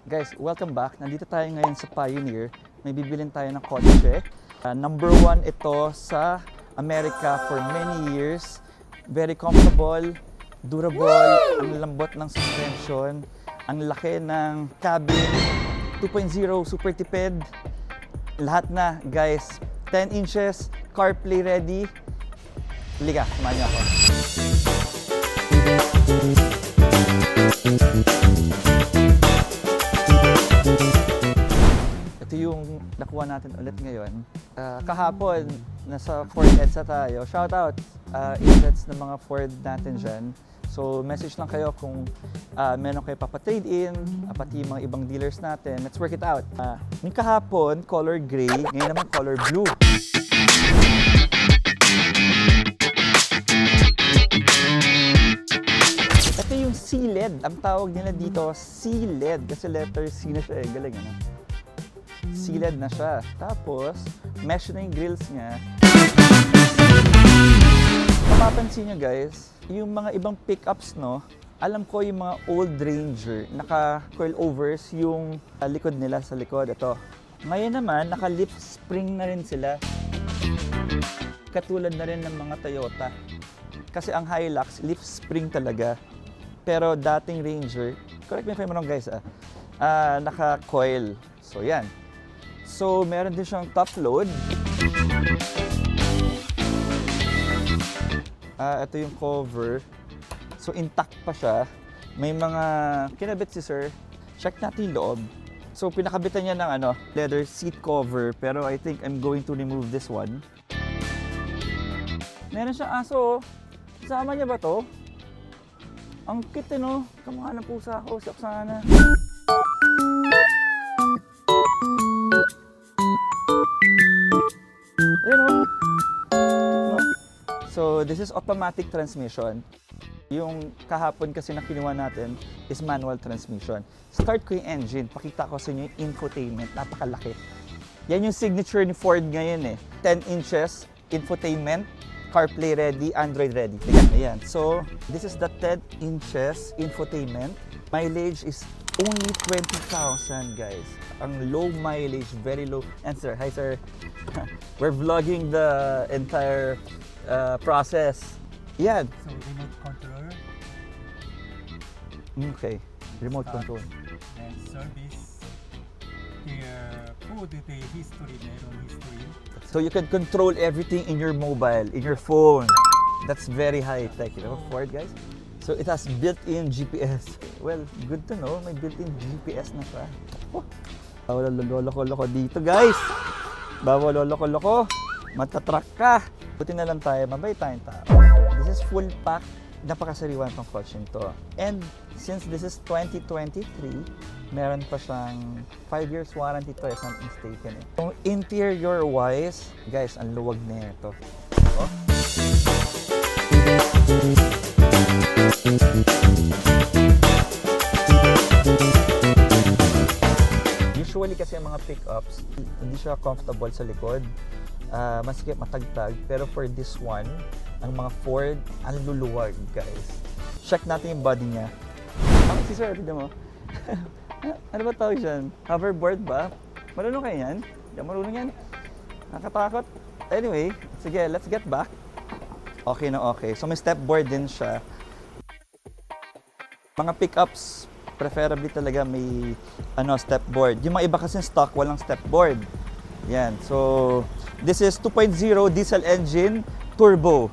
Guys, welcome back. Nandito tayo ngayon sa Pioneer. May bibilin tayo ng kotse. Number 1 ito sa America for many years. Very comfortable, durable, ang lambot ng suspension, ang laki ng cabin, 2.0 super tipid. Lahat na, guys. 10 inches, CarPlay ready. Liga, samahan niyo ako. Ito yung nakuha natin ulit ngayon. Kahapon, nasa Ford EDSA tayo. Shoutout, agents ng mga Ford natin dyan. So, message lang kayo kung meron kayo papatrade in, pati yung mga ibang dealers natin. Let's work it out. Yung kahapon, color gray. Ngayon naman, color blue. Ito yung C-LED. Ang tawag nila dito, C-LED. Kasi letter C na siya eh. Galing, ano? C-LED na siya. Tapos, mesh na yung grills niya. Mapapansin nyo guys, yung mga ibang pickups, no, alam ko yung mga old Ranger, naka-coil overs yung likod nila sa likod. Ito. Ngayon naman, naka-lift spring na rin sila. Katulad na rin ng mga Toyota. Kasi ang Hilux, lift spring talaga. Pero dating Ranger, correct me if I'm wrong guys, naka-coil. So yan. So meron din siyang top load. Ito yung cover. So intact pa siya. May mga kinabit si sir. Check natin yung loob. So pinakabitan niya ng leather seat cover. Pero I think I'm going to remove this one. Meron siyang aso. Kasama niya ba to? Ang cute no? Kamukha ng pusa ako. Siyak sana. Ayun o. No? So, this is automatic transmission. Yung kahapon kasi na kinuha natin is manual transmission. Start ko yung engine. Pakita ko sa inyo yung infotainment. Napakalaki. Yan yung signature ni Ford ngayon eh. 10 inches, infotainment, CarPlay ready, Android ready. Ayan. So, this is the 10 inches infotainment. Mileage is only 20,000 guys. Ang low mileage, very low. And sir, hi sir. We're vlogging the entire process. Yan. So, remote control. Okay, remote control. And service. Here, food, the history, meron history. So you can control everything in your mobile, in your phone. That's very high tech, you know, Ford guys. So it has built-in GPS. Well, good to know, may built-in GPS na siya. Oh, bawal lolo-loko dito guys. Bawal lolo-loko. Matatrack ka. Buti na lang tayo, mabait tayong tao. This is full pack. Napakasariwan tong kotse nito. And since this is 2023, meron pa siyang 5 years warranty to if I'm mistaken. Kung interior-wise, guys, ang luwag na ito. Oh. Usually kasi ang mga pickups, hindi siya comfortable sa likod. Maski matagtag. Pero for this one, ang mga Ford, ang luluwag, guys. Check natin yung body niya. Si sir, tignan mo. Ano ba tawag dyan? Hoverboard ba? Marunong kayo yan? Hindi marunong yan. Nakatakot. Anyway, sige, let's get back. Okay na okay. So may step board din siya. Mga pickups, preferably talaga may step board. Yung mga iba kasi stock, walang step board. Yan. So, this is 2.0 diesel engine, turbo.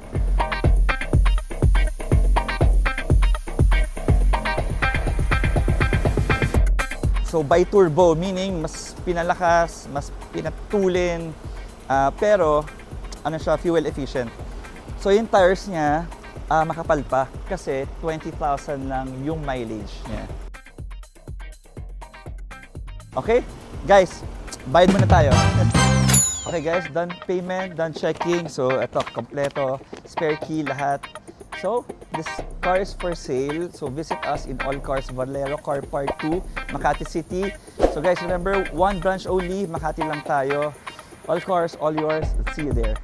So by turbo, meaning mas pinalakas, mas pinatulin, pero siya, fuel efficient. So yung tires niya, makapal pa kasi 20,000 lang yung mileage niya. Okay? Guys, bayad muna tayo. Okay guys, done payment, done checking. So ito, kompleto, spare key, lahat. So, this car is for sale. So, visit us in All Cars Valero Car Park 2, Makati City. So guys, remember, one branch only, Makati lang tayo. All cars, all yours. See you there.